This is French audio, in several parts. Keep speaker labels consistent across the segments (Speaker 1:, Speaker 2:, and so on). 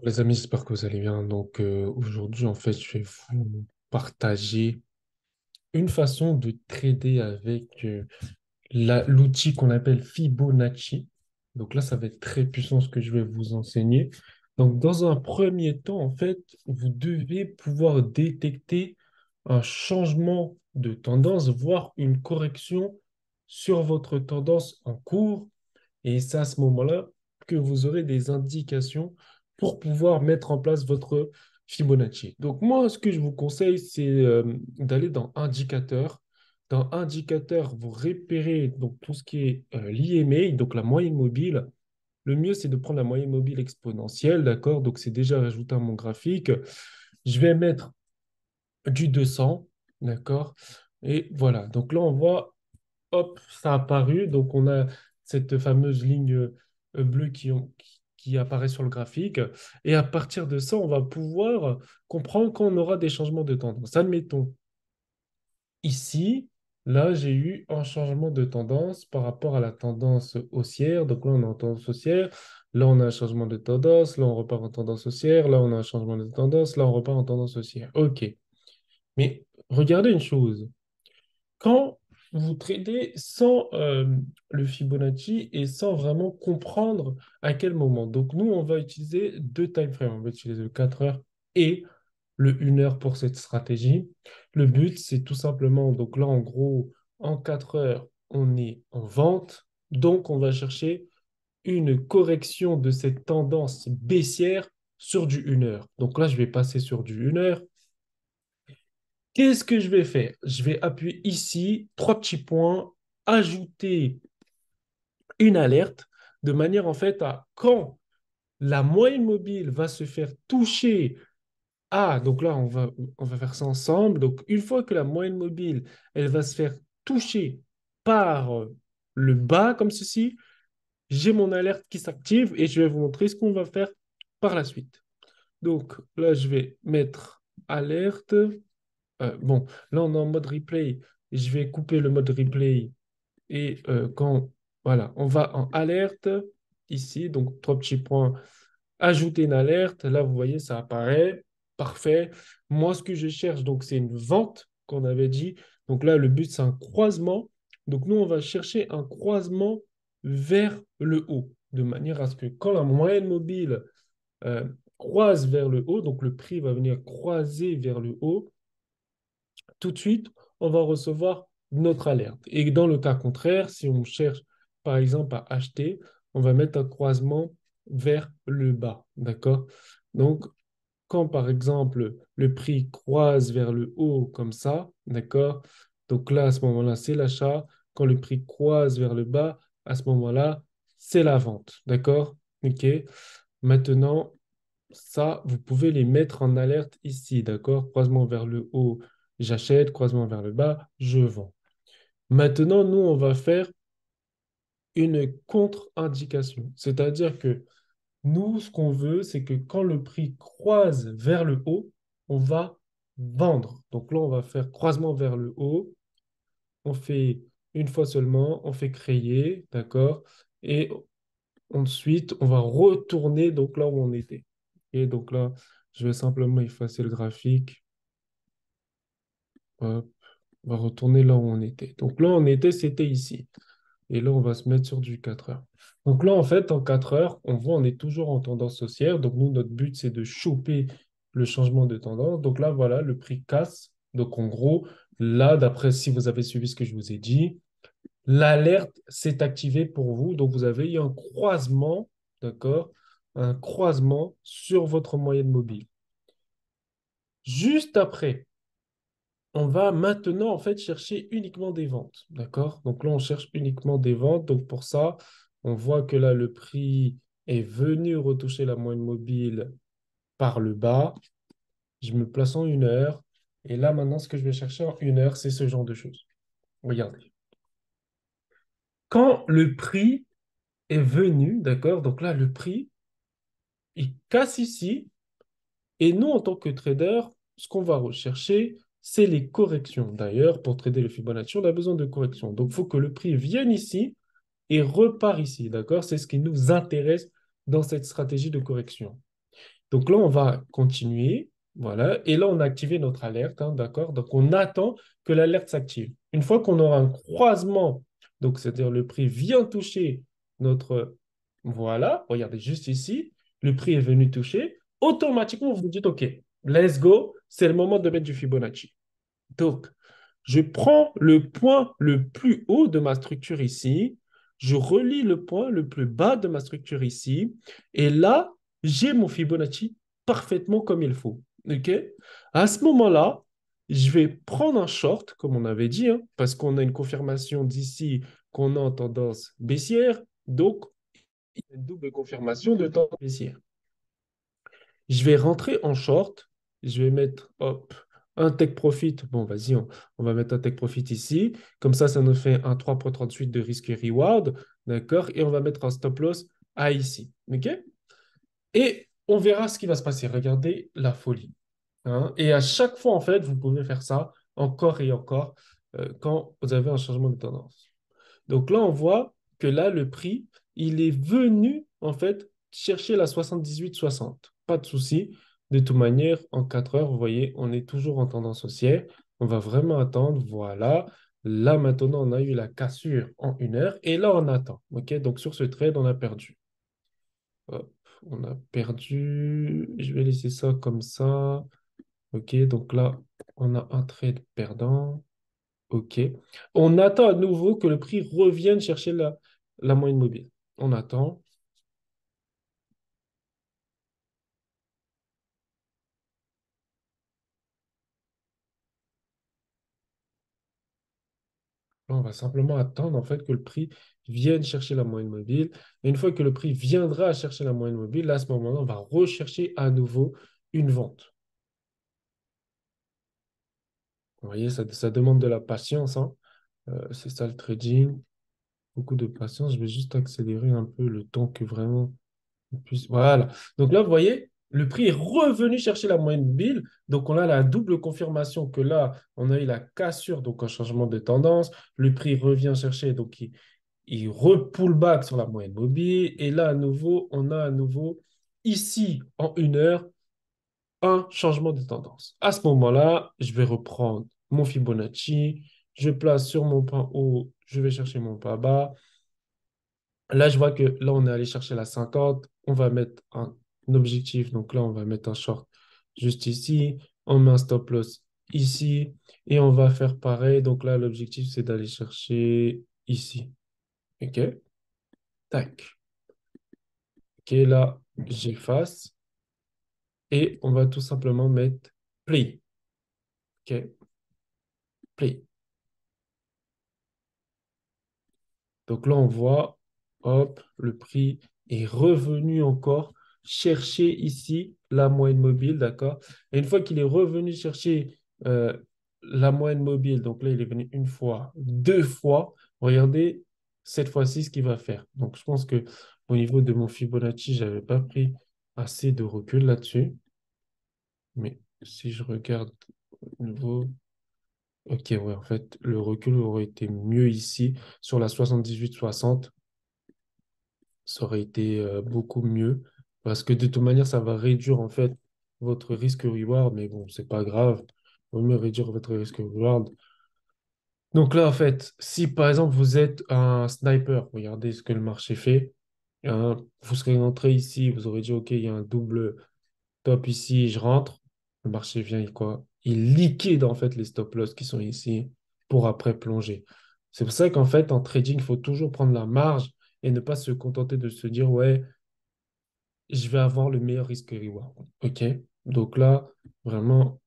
Speaker 1: Les amis, j'espère que vous allez bien. Donc aujourd'hui, en fait, je vais vous partager une façon de trader avec l'outil qu'on appelle Fibonacci. Donc là, ça va être très puissant ce que je vais vous enseigner. Donc dans un premier temps, en fait, vous devez pouvoir détecter un changement de tendance, voire une correction sur votre tendance en cours. Et c'est à ce moment-là que vous aurez des indications pour pouvoir mettre en place votre Fibonacci. Donc moi, ce que je vous conseille, c'est d'aller dans Indicateur. Dans Indicateur, vous repérez donc tout ce qui est l'IMA, donc la moyenne mobile. Le mieux, c'est de prendre la moyenne mobile exponentielle, d'accord? Donc c'est déjà rajouté à mon graphique. Je vais mettre du 200, d'accord? Et voilà. Donc là, on voit hop, ça a apparu. Donc, on a cette fameuse ligne bleue qui apparaît sur le graphique. Et à partir de ça, on va pouvoir comprendre quand on aura des changements de tendance. Admettons, ici, là, j'ai eu un changement de tendance par rapport à la tendance haussière. Donc là, on est en tendance haussière. Là, on a un changement de tendance. Là, on repart en tendance haussière. Là, on a un changement de tendance. Là, on repart en tendance haussière. OK. Mais regardez une chose. Quand vous tradez sans le Fibonacci et sans vraiment comprendre à quel moment. Donc, nous, on va utiliser deux time frames. On va utiliser le 4 heures et le 1 heure pour cette stratégie. Le but, c'est tout simplement, donc là, en gros, en 4 heures, on est en vente. Donc, on va chercher une correction de cette tendance baissière sur du 1 heure. Donc là, je vais passer sur du 1 heure. Qu'est-ce que je vais faire? Je vais appuyer ici, trois petits points, ajouter une alerte de manière en fait à quand la moyenne mobile va se faire toucher à, donc là on va faire ça ensemble. Donc une fois que la moyenne mobile, elle va se faire toucher par le bas comme ceci, j'ai mon alerte qui s'active et je vais vous montrer ce qu'on va faire par la suite. Donc là je vais mettre alerte. Bon, là, on est en mode replay. Je vais couper le mode replay. Et voilà, on va en alerte ici. Donc, trois petits points. Ajouter une alerte. Là, vous voyez, ça apparaît. Parfait. Moi, ce que je cherche, donc, c'est une vente qu'on avait dit. Donc là, le but, c'est un croisement. Donc, nous, on va chercher un croisement vers le haut, de manière à ce que quand la moyenne mobile euh, croise vers le haut, donc le prix va venir croiser vers le haut, tout de suite, on va recevoir notre alerte. Et dans le cas contraire, si on cherche par exemple à acheter, on va mettre un croisement vers le bas. D'accord? Donc, quand par exemple le prix croise vers le haut comme ça, d'accord? Donc là, à ce moment-là, c'est l'achat. Quand le prix croise vers le bas, à ce moment-là, c'est la vente. D'accord? OK. Maintenant, ça, vous pouvez les mettre en alerte ici, d'accord? Croisement vers le haut, j'achète, croisement vers le bas, je vends. Maintenant, nous, on va faire une contre-indication. C'est-à-dire que nous, ce qu'on veut, c'est que quand le prix croise vers le haut, on va vendre. Donc là, on va faire croisement vers le haut. On fait une fois seulement, on fait créer, d'accord? Et ensuite, on va retourner donc là où on était. Et donc là, je vais simplement effacer le graphique. Hop, on va retourner là où on était. Donc là, on était, c'était ici. Et là, on va se mettre sur du 4 heures. Donc là, en fait, en 4 heures, on voit, on est toujours en tendance haussière. Donc nous, notre but, c'est de choper le changement de tendance. Donc là, voilà, le prix casse. Donc en gros, là, d'après si vous avez suivi ce que je vous ai dit, l'alerte s'est activée pour vous. Donc, vous avez eu un croisement, d'accord? Un croisement sur votre moyenne mobile. Juste après, on va maintenant, en fait, chercher uniquement des ventes, d'accord? Donc là, on cherche uniquement des ventes. Donc, pour ça, on voit que là, le prix est venu retoucher la moyenne mobile par le bas. Je me place en 1 heure. Et là, maintenant, ce que je vais chercher en 1 heure, c'est ce genre de choses. Regardez. Quand le prix est venu, d'accord? Donc là, le prix, il casse ici. Et nous, en tant que trader, ce qu'on va rechercher, c'est les corrections. D'ailleurs, pour trader le Fibonacci, on a besoin de corrections. Donc, il faut que le prix vienne ici et repart ici. D'accord? C'est ce qui nous intéresse dans cette stratégie de correction. Donc là, on va continuer. Voilà. Et là, on a activé notre alerte. Hein, d'accord? Donc, on attend que l'alerte s'active. Une fois qu'on aura un croisement, donc c'est-à-dire le prix vient toucher notre... Voilà, regardez juste ici, le prix est venu toucher. Automatiquement, vous vous dites, OK, let's go, c'est le moment de mettre du Fibonacci. Donc, je prends le point le plus haut de ma structure ici, je relie le point le plus bas de ma structure ici, et là, j'ai mon Fibonacci parfaitement comme il faut. OK? À ce moment-là, je vais prendre un short, comme on avait dit, hein, parce qu'on a une confirmation d'ici qu'on est en tendance baissière, donc il y a une double confirmation de tendance baissière. Je vais rentrer en short. Je vais mettre, hop, un take profit. Bon, vas-y, on va mettre un take profit ici. Comme ça nous fait un 3,38 de risque et reward. D'accord? Et on va mettre un stop loss à ici. OK? Et on verra ce qui va se passer. Regardez la folie. Hein. Et à chaque fois, en fait, vous pouvez faire ça encore et encore quand vous avez un changement de tendance. Donc là, on voit que là, le prix, il est venu, en fait, chercher la 78,60. Pas de souci. De toute manière, en 4 heures, vous voyez, on est toujours en tendance haussière. On va vraiment attendre. Voilà. Là, maintenant, on a eu la cassure en 1 heure. Et là, on attend. OK? Donc, sur ce trade, on a perdu. Hop, on a perdu. Je vais laisser ça comme ça. OK? Donc là, on a un trade perdant. OK. On attend à nouveau que le prix revienne chercher la moyenne mobile. On attend. Là, on va simplement attendre en fait que le prix vienne chercher la moyenne mobile. Et une fois que le prix viendra chercher la moyenne mobile, là, à ce moment-là, on va rechercher à nouveau une vente. Vous voyez, ça demande de la patience, hein. C'est ça le trading. Beaucoup de patience. Je vais juste accélérer un peu le temps que vraiment voilà. Donc là, vous voyez, le prix est revenu chercher la moyenne mobile. Donc on a la double confirmation que là, on a eu la cassure, donc un changement de tendance. Le prix revient chercher, donc il repull back sur la moyenne mobile. Et là, à nouveau, on a à nouveau, ici, en 1 heure, un changement de tendance. À ce moment-là, je vais reprendre mon Fibonacci. Je place sur mon point haut, je vais chercher mon point bas. Là, je vois que là, on est allé chercher la 50. On va mettre un objectif. Donc là, on va mettre un short juste ici. On met un stop loss ici. Et on va faire pareil. Donc là, l'objectif, c'est d'aller chercher ici. OK? Tac. OK, là, j'efface. Et on va tout simplement mettre play. OK? Play. Donc là, on voit, hop, le prix est revenu encore chercher ici la moyenne mobile, d'accord? Et une fois qu'il est revenu chercher la moyenne mobile, donc là, il est venu une fois, 2 fois, regardez cette fois-ci ce qu'il va faire. Donc, je pense que au niveau de mon Fibonacci, je n'avais pas pris assez de recul là-dessus. Mais si je regarde au niveau... Ok, ouais, en fait, le recul aurait été mieux ici sur la 78-60. Ça aurait été beaucoup mieux parce que de toute manière, ça va réduire en fait votre risque-reward, mais bon, c'est pas grave. Il vaut mieux réduire votre risque-reward. Donc là, en fait, si par exemple vous êtes un sniper, regardez ce que le marché fait. Hein, vous serez rentré ici, vous aurez dit, OK, il y a un double top ici, je rentre. Le marché vient, quoi? Il liquide en fait les stop-loss qui sont ici pour après plonger. C'est pour ça qu'en fait, en trading, il faut toujours prendre la marge et ne pas se contenter de se dire, ouais, je vais avoir le meilleur risque-reward. OK? Donc là, vraiment,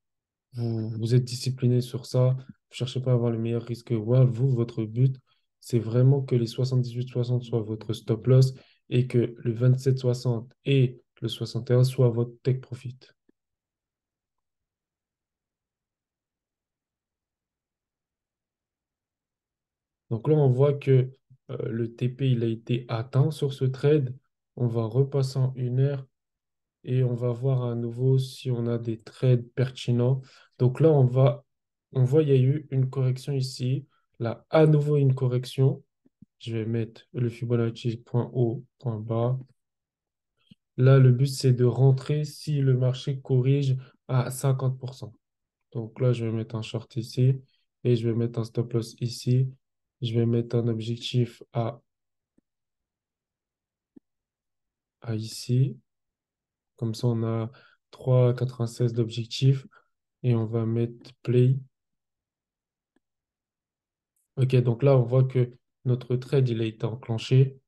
Speaker 1: vous êtes discipliné sur ça. Vous ne cherchez pas à avoir le meilleur risque-reward. Vous, votre but, c'est vraiment que les 78-60 soient votre stop-loss et que le 27-60 et le 61 soient votre take profit. Donc là, on voit que le TP, il a été atteint sur ce trade. On va repasser en 1 heure et on va voir à nouveau si on a des trades pertinents. Donc là, on voit, il y a eu une correction ici. Là, à nouveau, une correction. Je vais mettre le Fibonacci point haut, point bas. Là, le but, c'est de rentrer si le marché corrige à 50%. Donc là, je vais mettre un short ici et je vais mettre un stop loss ici. Je vais mettre un objectif à ici. Comme ça, on a 3,96 d'objectif et on va mettre play. Ok, donc là, on voit que notre trade, il a été enclenché.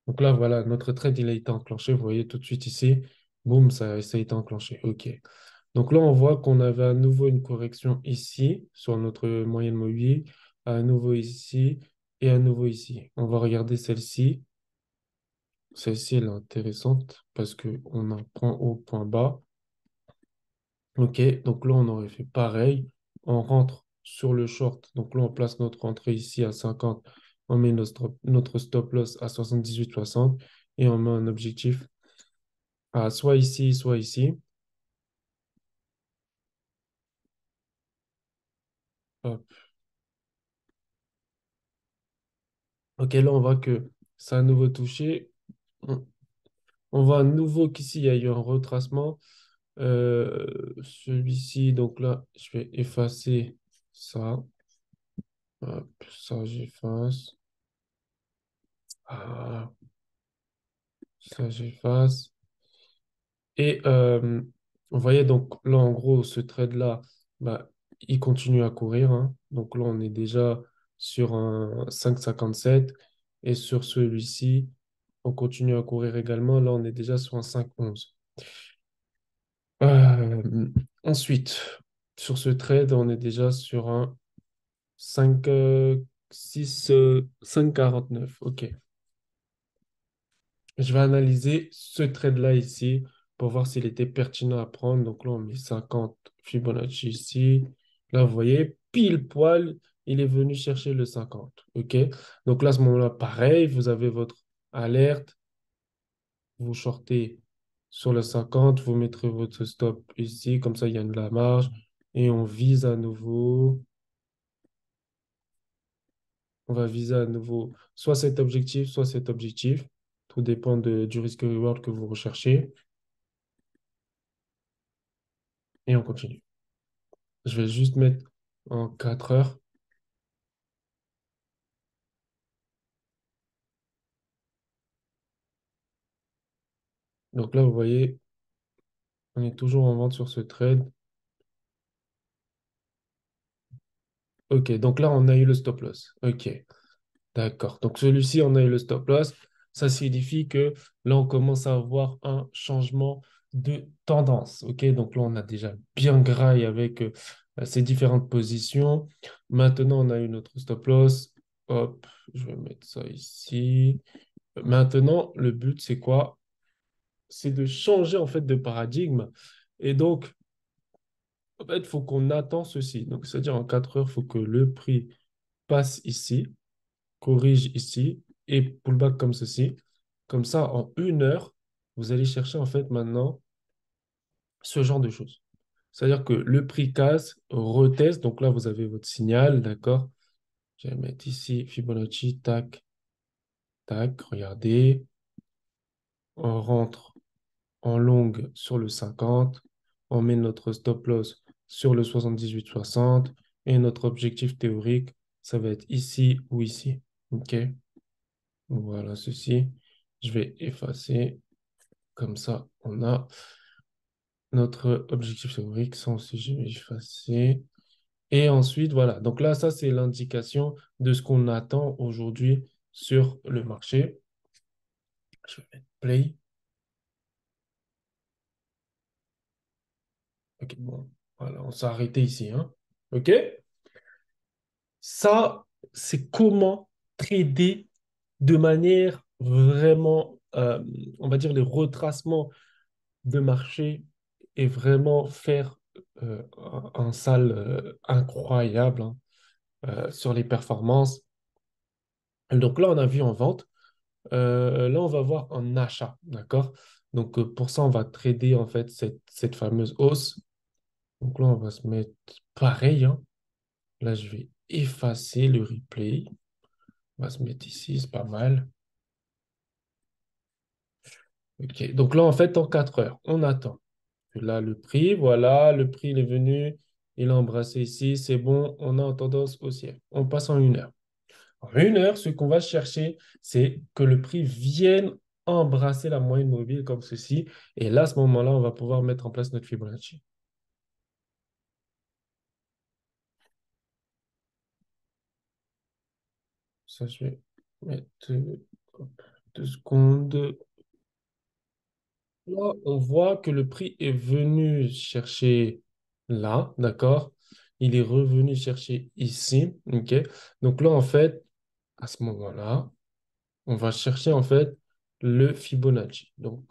Speaker 1: Donc là, voilà, notre trade, il a été enclenché. Vous voyez tout de suite ici, boum, ça a été enclenché. Ok. Donc là, on voit qu'on avait à nouveau une correction ici, sur notre moyenne mobile, à nouveau ici et à nouveau ici. On va regarder celle-ci. Celle-ci, elle est intéressante parce qu'on a un point haut, point bas. Ok, donc là, on aurait fait pareil. On rentre sur le short. Donc là, on place notre entrée ici à 50. On met notre stop loss à 78,60 et on met un objectif à soit ici, soit ici. Hop. Ok, là, on voit que ça a à nouveau touché. On, on voit à nouveau qu'ici, il y a eu un retracement. Celui-ci, donc là, je vais effacer ça. Hop, ça, j'efface. Ah, ça, j'efface. Et vous voyez, donc là, en gros, ce trade-là, bah, il continue à courir, hein. Donc là, on est déjà sur un 5,57. Et sur celui-ci, on continue à courir également. Là, on est déjà sur un 5,11. Euh, ensuite, sur ce trade, on est déjà sur un 5, 6, 5,49. OK. Je vais analyser ce trade-là ici pour voir s'il était pertinent à prendre. Donc là, on met 50 Fibonacci ici. Là, vous voyez, pile poil, il est venu chercher le 50. OK? Donc là, à ce moment-là, pareil, vous avez votre alerte. Vous shortez sur le 50, vous mettrez votre stop ici. Comme ça, il y a de la marge. Et on vise à nouveau. On va viser à nouveau soit cet objectif, soit cet objectif. Tout dépend du risque-reward que vous recherchez. Et on continue. Je vais juste mettre en 4 heures. Donc là, vous voyez, on est toujours en vente sur ce trade. OK, donc là, on a eu le stop loss. OK, d'accord. Donc celui-ci, on a eu le stop loss. Ça signifie que là, on commence à avoir un changement de tendance. OK, donc là, on a déjà bien graille avec ces différentes positions. Maintenant, on a eu notre stop loss. Hop, je vais mettre ça ici. Maintenant, le but, c'est quoi? C'est de changer en fait de paradigme. Et donc, en fait, il faut qu'on attend ceci. Donc, c'est-à-dire en 4 heures, il faut que le prix passe ici, corrige ici et pullback comme ceci. Comme ça, en 1 heure, vous allez chercher en fait maintenant ce genre de choses. C'est-à-dire que le prix casse, reteste. Donc là, vous avez votre signal, d'accord? Je vais mettre ici Fibonacci, tac, tac, regardez. On rentre en longue sur le 50, on met notre stop loss sur le 78,60 et notre objectif théorique, ça va être ici ou ici. OK? Voilà ceci. Je vais effacer. Comme ça, on a notre objectif théorique. Ça aussi, je vais effacer. Et ensuite, voilà. Donc là, ça, c'est l'indication de ce qu'on attend aujourd'hui sur le marché. Je vais mettre play. OK, bon. Voilà, on s'est arrêté ici, hein. OK? Ça, c'est comment trader de manière vraiment, on va dire, les retracements de marché et vraiment faire un sale incroyable, hein, sur les performances. Donc là, on a vu en vente. Là, on va voir en achat, d'accord? Donc pour ça, on va trader en fait cette fameuse hausse. Donc là, on va se mettre pareil, hein. Là, je vais effacer le replay. On va se mettre ici, c'est pas mal. OK. Donc là, en fait, en 4 heures, on attend. Là, le prix, voilà, le prix il est venu, il a embrassé ici, c'est bon, on est en tendance haussière. On passe en 1 heure. En 1 heure, ce qu'on va chercher, c'est que le prix vienne embrasser la moyenne mobile comme ceci. Et là, à ce moment-là, on va pouvoir mettre en place notre Fibonacci. Ça, je vais mettre hop, 2 secondes. Là, on voit que le prix est venu chercher là, d'accord? Il est revenu chercher ici, ok? Donc là, en fait, à ce moment-là, on va chercher en fait le Fibonacci. Donc,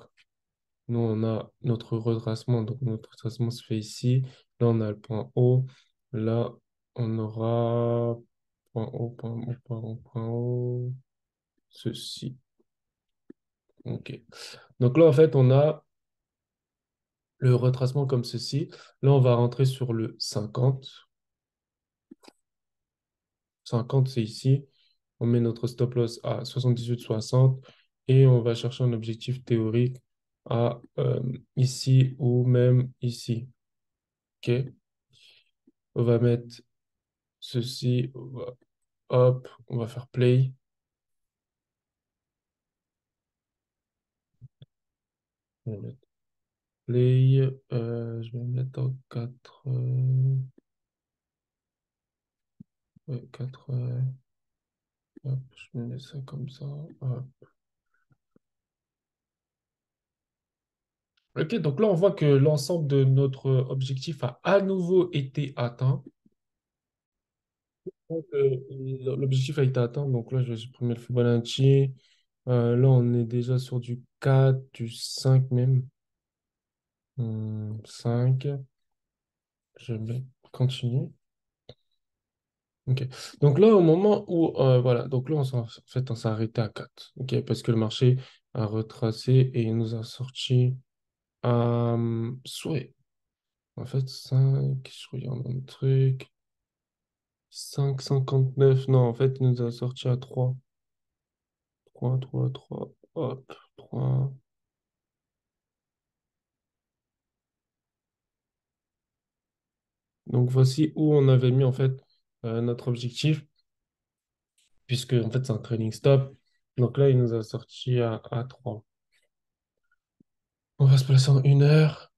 Speaker 1: nous, on a notre retracement. Donc, notre retracement se fait ici. Là, on a le point haut. Là, on aura point haut, point haut, point haut, point haut. Ceci. OK. Donc là, en fait, on a le retracement comme ceci. Là, on va rentrer sur le 50. 50, c'est ici. On met notre stop loss à 78,60 et on va chercher un objectif théorique à ici ou même ici. OK? On va mettre ceci. Hop, on va faire play. Je vais mettre play. Je vais mettre en 4. Ouais, 4. Hop, je vais mettre ça comme ça. Hop. Ok, donc là, on voit que l'ensemble de notre objectif a à nouveau été atteint. Donc, l'objectif a été atteint. Donc là, je vais supprimer le Fibonacci. Là, on est déjà sur du 4, du 5 même. 5. Je vais continuer. Ok. Donc là, au moment où, voilà, donc là, en fait, on s'est arrêté à 4. Ok, parce que le marché a retracé et il nous a sorti à souhait. En fait, 5, je regarde un truc. 5,59. Non, en fait, il nous a sorti à 3. 3, 3, 3. Hop, 3. Donc voici où on avait mis en fait notre objectif, puisque en fait c'est un trailing stop. Donc là, il nous a sorti à 3. On va se placer en 1 heure.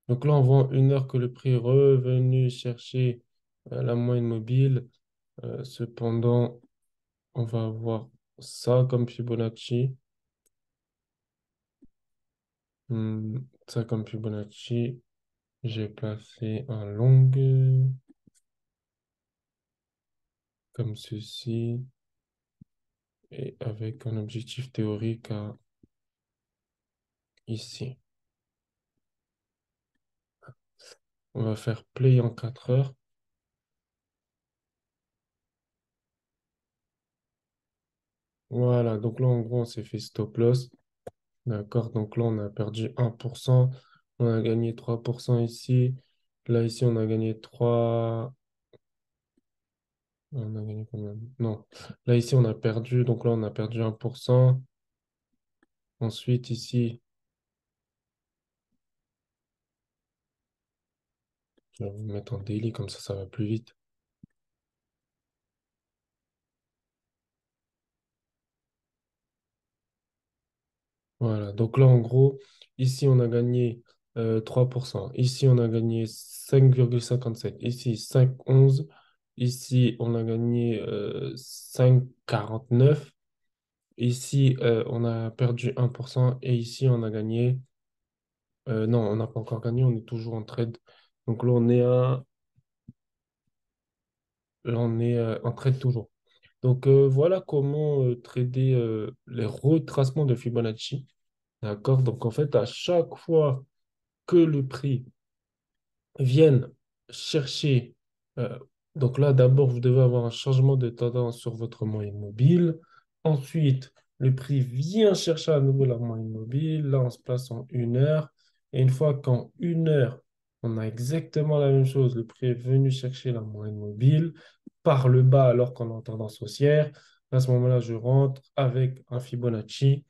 Speaker 1: Donc là, on voit en 1 heure que le prix est revenu chercher la moyenne mobile. Cependant, on va avoir ça comme Fibonacci. Ça comme Fibonacci. J'ai placé un long comme ceci et avec un objectif théorique ici. On va faire play en 4 heures. Voilà, donc là, en gros, on s'est fait stop loss. D'accord, donc là, on a perdu 1%. On a gagné 3% ici. Là, ici, on a gagné 3. On a gagné combien? Non. Là, ici, on a perdu. Donc là, on a perdu 1%. Ensuite, ici, je vais vous mettre en daily, comme ça va plus vite. Voilà, donc là, en gros, ici, on a gagné 3%. Ici, on a gagné 5,57. Ici, 5,11. Ici, on a gagné 5,49. Ici, on a perdu 1%. Et ici, on a gagné... non, on n'a pas encore gagné, on est toujours en trade. Donc là, on est en trade toujours. Donc, voilà comment trader les retracements de Fibonacci. D'accord? Donc, en fait, à chaque fois que le prix vienne chercher, euh, donc là, d'abord, vous devez avoir un changement de tendance sur votre moyenne mobile. Ensuite, le prix vient chercher à nouveau la moyenne mobile. Là, on se place en 1 heure. Et une fois qu'en 1 heure, On a exactement la même chose. Le prix est venu chercher la moyenne mobile par le bas alors qu'on est en tendance haussière. À ce moment-là, je rentre avec un Fibonacci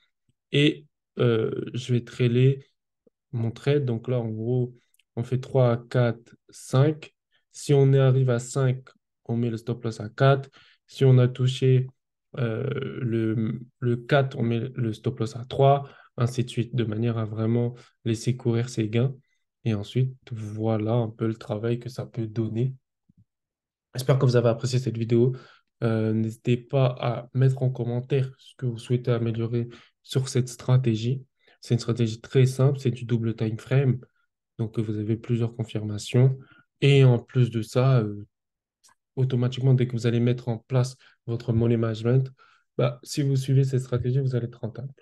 Speaker 1: et je vais trailer mon trade. Donc là, en gros, on fait 3, 4, 5. Si on arrive à 5, on met le stop loss à 4. Si on a touché le 4, on met le stop loss à 3, ainsi de suite, de manière à vraiment laisser courir ses gains. Et ensuite, voilà un peu le travail que ça peut donner. J'espère que vous avez apprécié cette vidéo. N'hésitez pas à mettre en commentaire ce que vous souhaitez améliorer sur cette stratégie. C'est une stratégie très simple, c'est du double time frame. Donc, vous avez plusieurs confirmations. Et en plus de ça, automatiquement, dès que vous allez mettre en place votre money management, bah, si vous suivez cette stratégie, vous allez être rentable.